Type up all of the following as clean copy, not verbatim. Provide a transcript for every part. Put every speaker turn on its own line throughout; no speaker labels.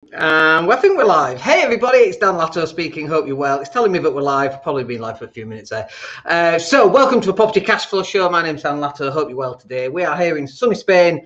I think we're live. Hey everybody, it's Dan Latto speaking. Hope you're well. It's telling me that we're live. Probably been live for a few minutes there. So welcome to a Property Cashflow show. My name's Dan Latto. Hope you're well today. We are here in sunny Spain.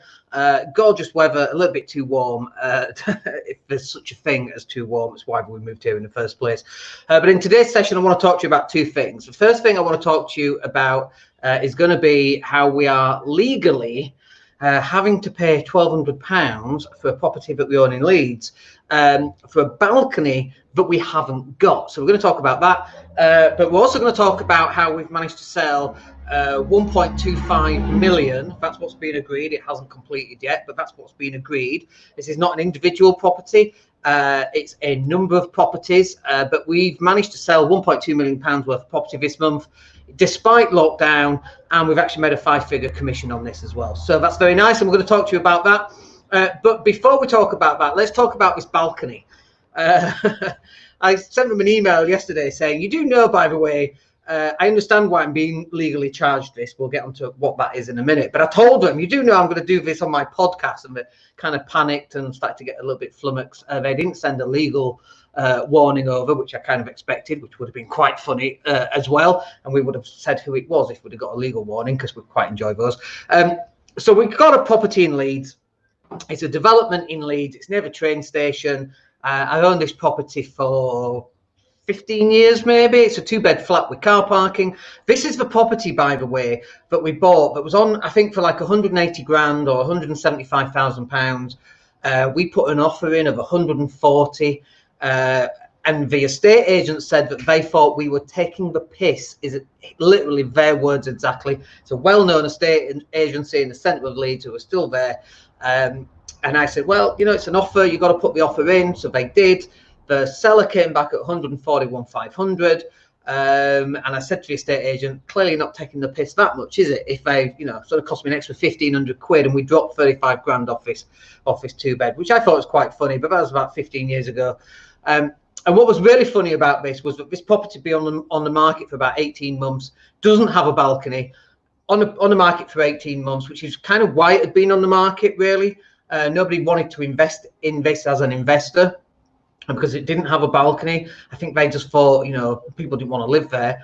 Gorgeous weather, a little bit too warm. If there's such a thing as too warm, it's why we moved here in the first place. But in today's session, I want to talk to you about two things. The first thing I want to talk to you about is going to be how we are legally having to pay £1,200 for a property that we own in Leeds for a balcony that we haven't got. So we're going to talk about that, but we're also going to talk about how we've managed to sell 1.25 million. That's what's been agreed. It hasn't completed yet, but that's what's been agreed. This is not an individual property. It's a number of properties, but we've managed to sell £1.2 million worth of property this month, despite lockdown, and we've actually made a 5-figure commission on this as well. So that's very nice, and we're going to talk to you about that. But before we talk about that, let's talk about this balcony. I sent them an email yesterday saying, you do know, by the way, I understand why I'm being legally charged this. We'll get onto what that is in a minute. But I told them, you do know I'm going to do this on my podcast, and they kind of panicked and started to get a little bit flummoxed. They didn't send a legal warning over, which I kind of expected, which would have been quite funny as well. And we would have said who it was if we'd have got a legal warning, because we quite enjoy those. So we've got a property in Leeds. It's a development in Leeds. It's near the train station. I owned this property for 15 years maybe. It's a 2-bed flat with car parking. This is the property, by the way, that we bought that was on, I think, for like 180 grand or 175,000 pounds. We put an offer in of 140, and the estate agent said that they thought we were taking the piss. Is it literally their words exactly? It's a well-known estate agency in the centre of Leeds who are still there. And I said, well, you know, it's an offer. You've got to put the offer in. So they did. The seller came back at 141,500. And I said to the estate agent, clearly not taking the piss that much, is it? If they, you know, sort of cost me an extra 1,500 quid, and we dropped 35 grand off this 2-bed, which I thought was quite funny, but that was about 15 years ago. And what was really funny about this was that this property be on the market for about 18 months, doesn't have a balcony, on the market for 18 months, which is kind of why it had been on the market, really. Nobody wanted to invest in this as an investor because it didn't have a balcony. I think they just thought, you know, people didn't want to live there.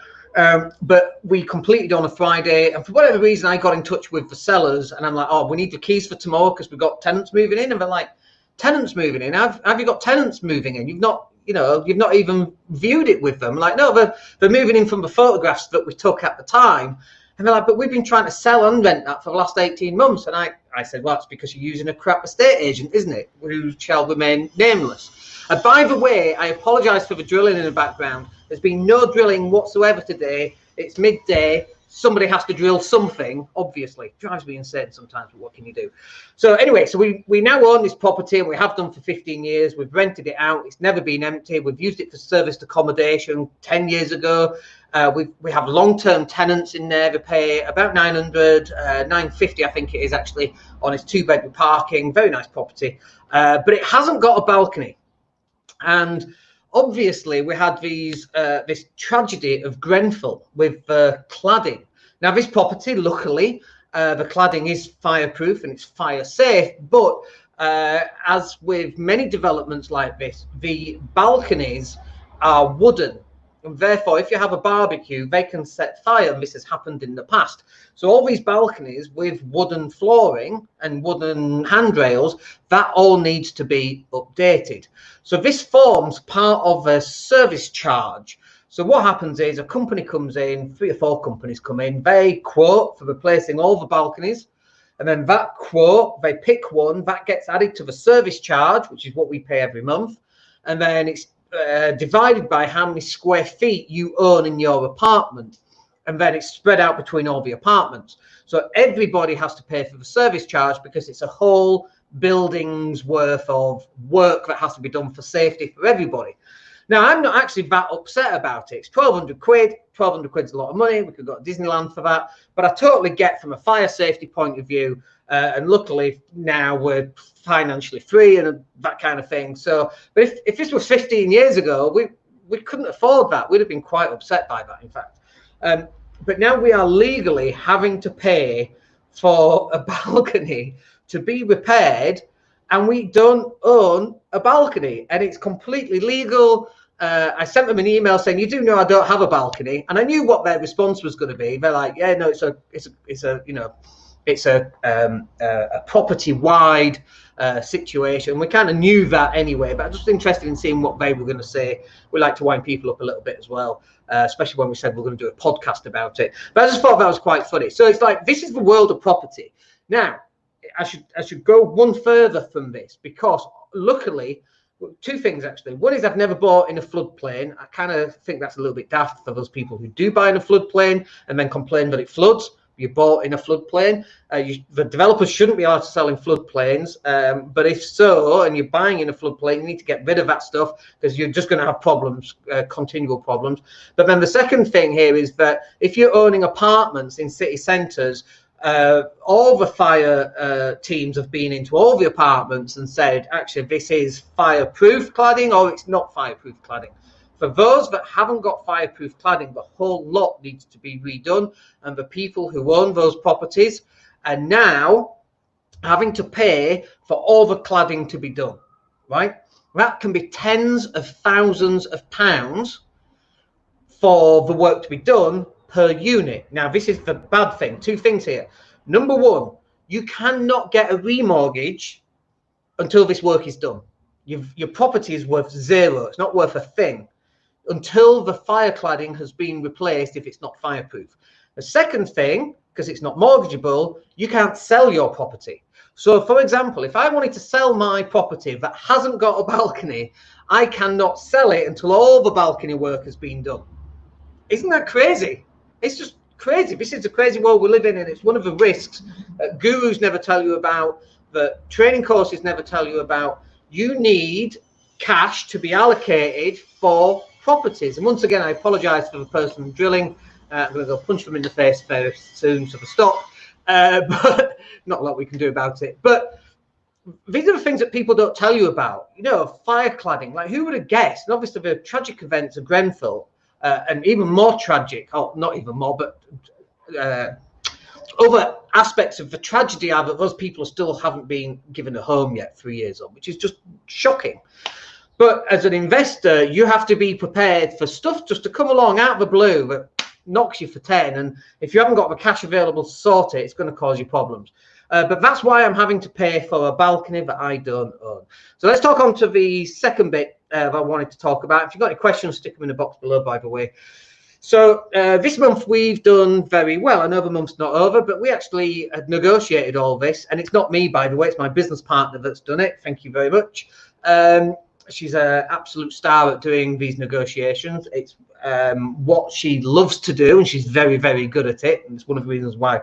But we completed on a Friday, and for whatever reason, I got in touch with the sellers, and I'm like, oh, we need the keys for tomorrow because we've got tenants moving in. And they're like, tenants moving in? Have you got tenants moving in? You've not even viewed it with them. Like, no, they're moving in from the photographs that we took at the time. And they're like, but we've been trying to sell and rent that for the last 18 months. And I said, well, it's because you're using a crap estate agent, isn't it? Who shall remain nameless. And by the way, I apologise for the drilling in the background. There's been no drilling whatsoever today. It's midday. Somebody has to drill something, obviously. Drives me insane sometimes, but what can you do? So anyway, so we now own this property, and we have done for 15 years. We've rented it out. It's never been empty. We've used it for serviced accommodation 10 years ago. We have long-term tenants in there. They pay about 950, I think it is actually, on its 2-bed with parking. Very nice property, but it hasn't got a balcony. And obviously, we had this tragedy of Grenfell with cladding. Now, this property, luckily, the cladding is fireproof and it's fire safe. But as with many developments like this, the balconies are wooden. And therefore, if you have a barbecue, they can set fire. And this has happened in the past. So all these balconies with wooden flooring and wooden handrails, that all needs to be updated. So this forms part of a service charge. So what happens is a company comes in, 3 or 4 companies come in, they quote for replacing all the balconies. And then that quote, they pick one, that gets added to the service charge, which is what we pay every month. And then it's divided by how many square feet you own in your apartment, and then it's spread out between all the apartments. So everybody has to pay for the service charge because it's a whole building's worth of work that has to be done for safety for everybody. Now, I'm not actually that upset about it. It's 1,200 quid. 1,200 quid's a lot of money. We could go to Disneyland for that. But I totally get from a fire safety point of view. And luckily now we're financially free and that kind of thing. So, but if this was 15 years ago, we couldn't afford that. We'd have been quite upset by that, in fact. But now we are legally having to pay for a balcony to be repaired and we don't own a balcony, and it's completely legal. I sent them an email saying, you do know I don't have a balcony, and I knew what their response was going to be. They're like, yeah, no, it's a property-wide situation. We kind of knew that anyway, but I'm just interested in seeing what they were going to say. We like to wind people up a little bit as well, especially when we said we're going to do a podcast about it. But I just thought that was quite funny. So it's like, this is the world of property. Now, I should go one further from this, because luckily, two things actually. One is I've never bought in a floodplain. I kind of think that's a little bit daft for those people who do buy in a floodplain and then complain that it floods. You bought in a floodplain. The developers shouldn't be allowed to sell in floodplains. But if so, and you're buying in a floodplain, you need to get rid of that stuff, because you're just going to have problems, continual problems. But then the second thing here is that if you're owning apartments in city centres, all the fire teams have been into all the apartments and said, actually, this is fireproof cladding or it's not fireproof cladding. For those that haven't got fireproof cladding, the whole lot needs to be redone, and the people who own those properties are now having to pay for all the cladding to be done, right? That can be tens of thousands of pounds for the work to be done per unit. Now, this is the bad thing. Two things here. Number one, you cannot get a remortgage until this work is done. Your property is worth zero. It's not worth a thing until the fire cladding has been replaced if it's not fireproof. The second thing, because it's not mortgageable, you can't sell your property. So, for example, if I wanted to sell my property that hasn't got a balcony, I cannot sell it until all the balcony work has been done. Isn't that crazy? It's just crazy. This is a crazy world we live in, and it's one of the risks that gurus never tell you about, that training courses never tell you about. You need cash to be allocated for properties. And once again, I apologize for the person drilling. I'm going to go punch them in the face very soon so they stop. But not a lot we can do about it. But these are the things that people don't tell you about. You know, fire cladding. Like, who would have guessed? And obviously, the tragic events of Grenfell, and even more tragic, or not even more, but other aspects of the tragedy are that those people still haven't been given a home yet 3 years on, which is just shocking. But as an investor, you have to be prepared for stuff just to come along out of the blue that knocks you for 10. And if you haven't got the cash available to sort it, it's going to cause you problems. But that's why I'm having to pay for a balcony that I don't own. So let's talk on to the second bit that I wanted to talk about. If you've got any questions, stick them in the box below, by the way. So this month we've done very well. I know the month's not over, but we actually had negotiated all this. And it's not me, by the way. It's my business partner that's done it. Thank you very much. She's an absolute star at doing these negotiations. It's what she loves to do, and she's very, very good at it. And it's one of the reasons why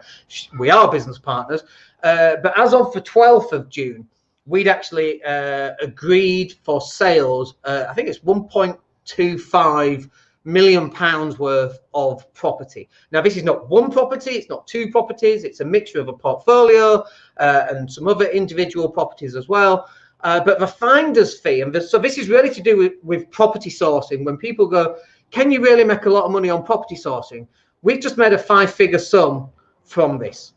we are business partners. But as of the 12th of June, we'd actually agreed for sales. I think it's £1.25 million worth of property. Now, this is not one property. It's not two properties. It's a mixture of a portfolio and some other individual properties as well. But the finder's fee, and so this is really to do with property sourcing. When people go, can you really make a lot of money on property sourcing? We've just made a 5-figure sum from this.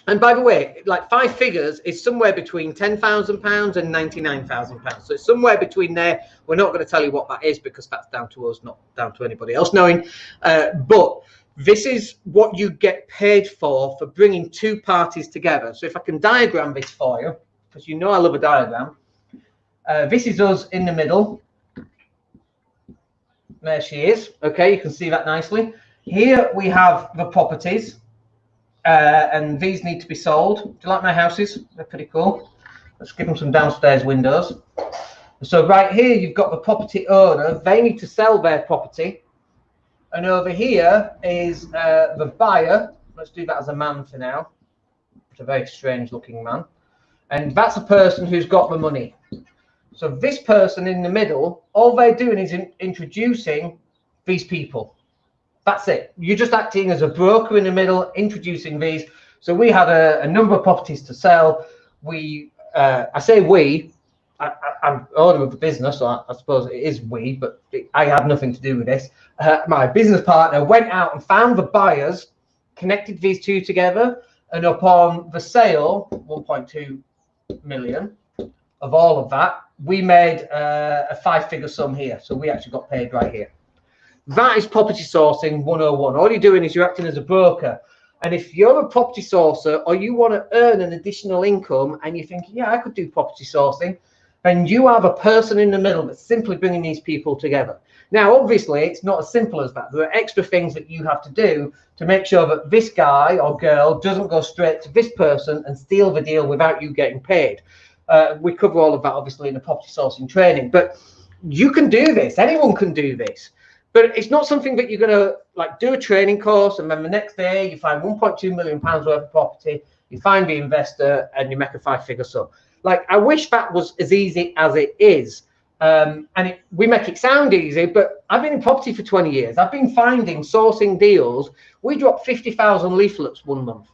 And by the way, like 5 figures is somewhere between £10,000 and £99,000. So it's somewhere between there. We're not going to tell you what that is because that's down to us, not down to anybody else knowing. But this is what you get paid for bringing two parties together. So if I can diagram this for you, because you know I love a diagram. This is us in the middle. There she is. Okay, you can see that nicely. Here we have the properties. And these need to be sold. Do you like my houses? They're pretty cool. Let's give them some downstairs windows. So right here, you've got the property owner. They need to sell their property. And over here is the buyer. Let's do that as a man for now. It's a very strange looking man. And that's a person who's got the money. So this person in the middle, all they're doing is introducing these people. That's it. You're just acting as a broker in the middle, introducing these. So we had a number of properties to sell. I say we, I'm owner of the business, so I suppose it is we, but I had nothing to do with this. My business partner went out and found the buyers, connected these two together, and upon the sale, 1.2 million, of all of that, we made a 5-figure sum here. So we actually got paid right here. That is property sourcing 101. All you're doing is you're acting as a broker. And if you're a property sourcer or you want to earn an additional income and you're thinking, yeah, I could do property sourcing, and you have a person in the middle that's simply bringing these people together. Now, obviously, it's not as simple as that. There are extra things that you have to do to make sure that this guy or girl doesn't go straight to this person and steal the deal without you getting paid. We cover all of that, obviously, in the property sourcing training. But you can do this. Anyone can do this. But it's not something that you're going to like do a training course and then the next day you find 1.2 million pounds worth of property, you find the investor and you make a 5-figure sum. Like, I wish that was as easy as it is. We make it sound easy, but I've been in property for 20 years. I've been finding, sourcing deals. We dropped 50,000 leaflets one month.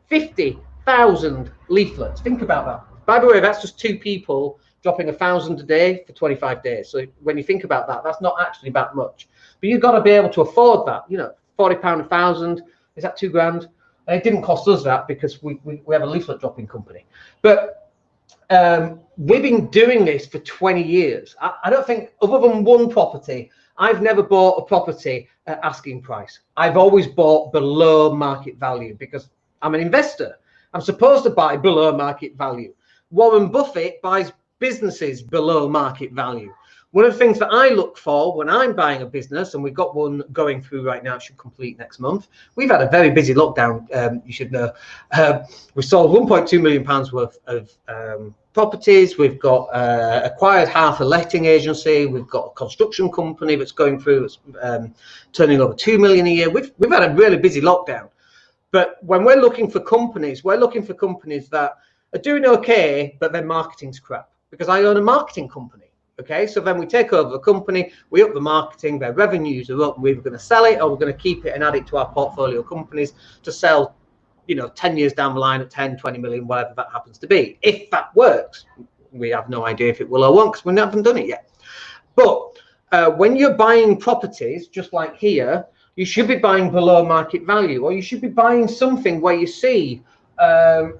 50,000 leaflets. Think about that. By the way, that's just 2 people dropping 1,000 a day for 25 days. So when you think about that, that's not actually that much. But you've got to be able to afford that. You know, £40 1,000, is that £2 grand? And it didn't cost us that because we have a leaflet dropping company. But we've been doing this for 20 years. I don't think, other than one property, I've never bought a property at asking price. I've always bought below market value because I'm an investor. I'm supposed to buy below market value. Warren Buffett buys businesses below market value. One of the things that I look for when I'm buying a business, and we've got one going through right now, it should complete next month. We've had a very busy lockdown, you should know. We sold 1.2 million pounds worth of properties. We've got acquired half a letting agency. We've got a construction company that's going through, it's turning over 2 million a year. We've had a really busy lockdown. But when we're looking for companies, that are doing okay, but their marketing's crap. Because I own a marketing company. Okay, so then we take over a company, we up the marketing, their revenues are up, we're going to sell it or we're going to keep it and add it to our portfolio companies to sell, you know, 10 years down the line at 10, 20 million, whatever that happens to be. If that works, we have no idea if it will or won't because we haven't done it yet. But when you're buying properties, just like here, you should be buying below market value, or you should be buying something where you see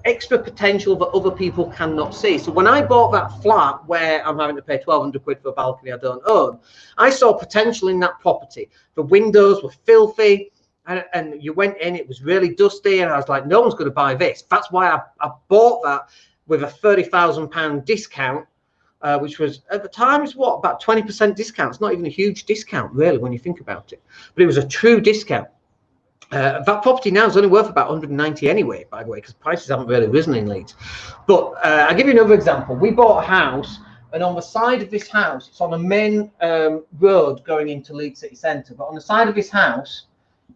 extra potential that other people cannot see. So when I bought that flat where I'm having to pay 1,200 quid for a balcony I don't own, I saw potential in that property. The windows were filthy and you went in, it was really dusty, and I was like, no one's going to buy this. That's why I bought that with a £30,000 discount, which was at the time is what, about 20% discount. It's not even a huge discount really when you think about it, but it was a true discount. That property now is only worth about 190 anyway, by the way, because prices haven't really risen in Leeds. But I'll give you another example. We bought a house, and on the side of this house, it's on a main road going into Leeds city centre, but on the side of this house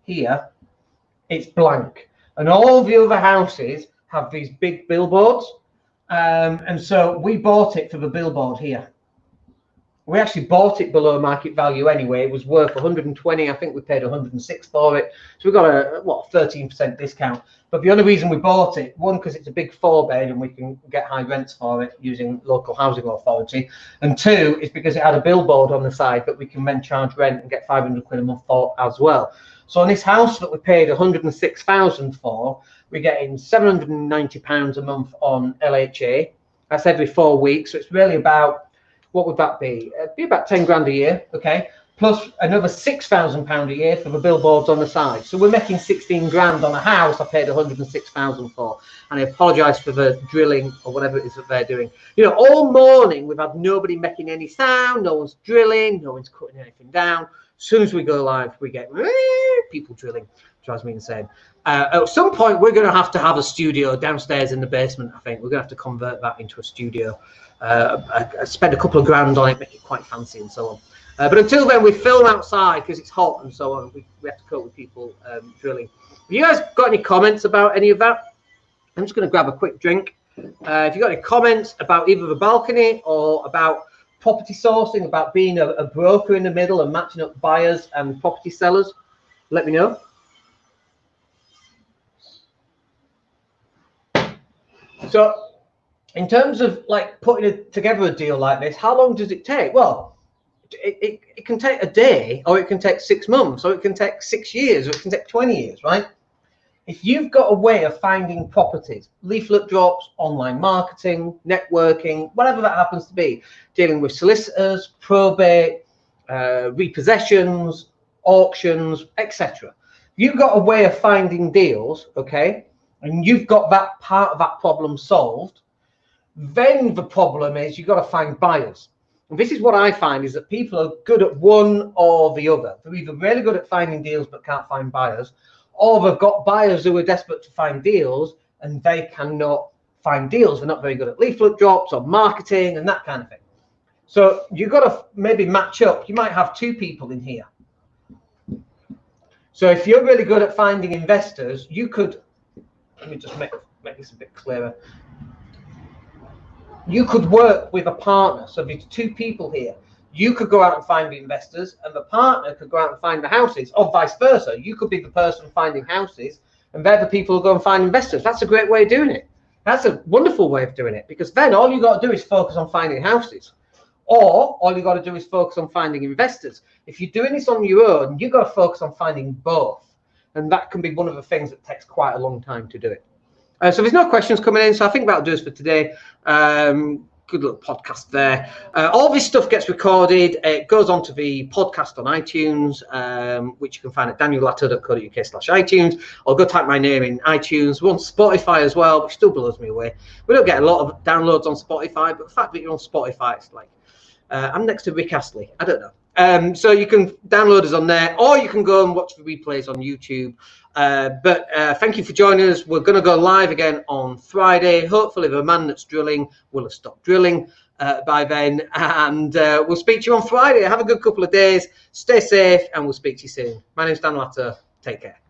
here, it's blank. And all the other houses have these big billboards. And so we bought it for the billboard here. We actually bought it below market value anyway. It was worth 120. I think we paid 106 for it. So we got a 13% discount. But the only reason we bought it, one, because it's a big 4-bed and we can get high rents for it using local housing authority. And 2, is because it had a billboard on the side that we can then charge rent and get 500 quid a month for as well. So on this house that we paid 106,000 for, we're getting £790 a month on LHA. That's every 4 weeks. So it's really about, what would that be? It'd be about 10 grand a year, okay? Plus another £6,000 a year for the billboards on the side. So we're making 16 grand on a house I paid 106,000 for. And I apologise for the drilling or whatever it is that they're doing. You know, all morning we've had nobody making any sound, no one's drilling, no one's cutting anything down. As soon as we go live, we get people drilling. Drives me insane. At some point, we're going to have a studio downstairs in the basement, I think. We're going to have to convert that into a studio. I spend a couple of grand on it, make it quite fancy and so on. But until then, we film outside because it's hot and so on. We have to cope with people drilling. Have you guys got any comments about any of that? I'm just going to grab a quick drink. If you've got any comments about either the balcony or about property sourcing, about being a broker in the middle and matching up buyers and property sellers, let me know. So in terms of like putting together a deal like this, how long does it take? Well, it can take a day, or it can take 6 months, or it can take 6 years, or it can take 20 years, right? If you've got a way of finding properties, leaflet drops, online marketing, networking, whatever that happens to be, dealing with solicitors, probate, repossessions, auctions, etc. You've got a way of finding deals, okay, and you've got that part of that problem solved, then the problem is you've got to find buyers. And this is what I find, is that people are good at one or the other. They're either really good at finding deals but can't find buyers, or they've got buyers who are desperate to find deals and they cannot find deals. They're not very good at leaflet drops or marketing and that kind of thing. So you've got to maybe match up. You might have two people in here. So if you're really good at finding investors, you could, let me just make this a bit clearer. You could work with a partner. So there's two people here. You could go out and find the investors, and the partner could go out and find the houses, or vice versa. You could be the person finding houses, and they're the people who go and find investors. That's a great way of doing it. That's a wonderful way of doing it, because then all you got to do is focus on finding houses, or all you got to do is focus on finding investors. If you're doing this on your own, you got to focus on finding both, and that can be one of the things that takes quite a long time to do it. So there's no questions coming in, so I think that'll do us for today. Good little podcast there. All this stuff gets recorded. It goes onto the podcast on iTunes, which you can find at daniellatto.co.uk/iTunes, or go type my name in iTunes. We're on Spotify as well, which still blows me away. We don't get a lot of downloads on Spotify, but the fact that you're on Spotify, it's like, I'm next to Rick Astley. I don't know. So you can download us on there, or you can go and watch the replays on YouTube. But thank you for joining us. We're going to go live again on Friday. Hopefully the man that's drilling will have stopped drilling by then, and we'll speak to you on Friday. Have a good couple of days, stay safe, and we'll speak to you soon. My name's Dan Latto. Take care.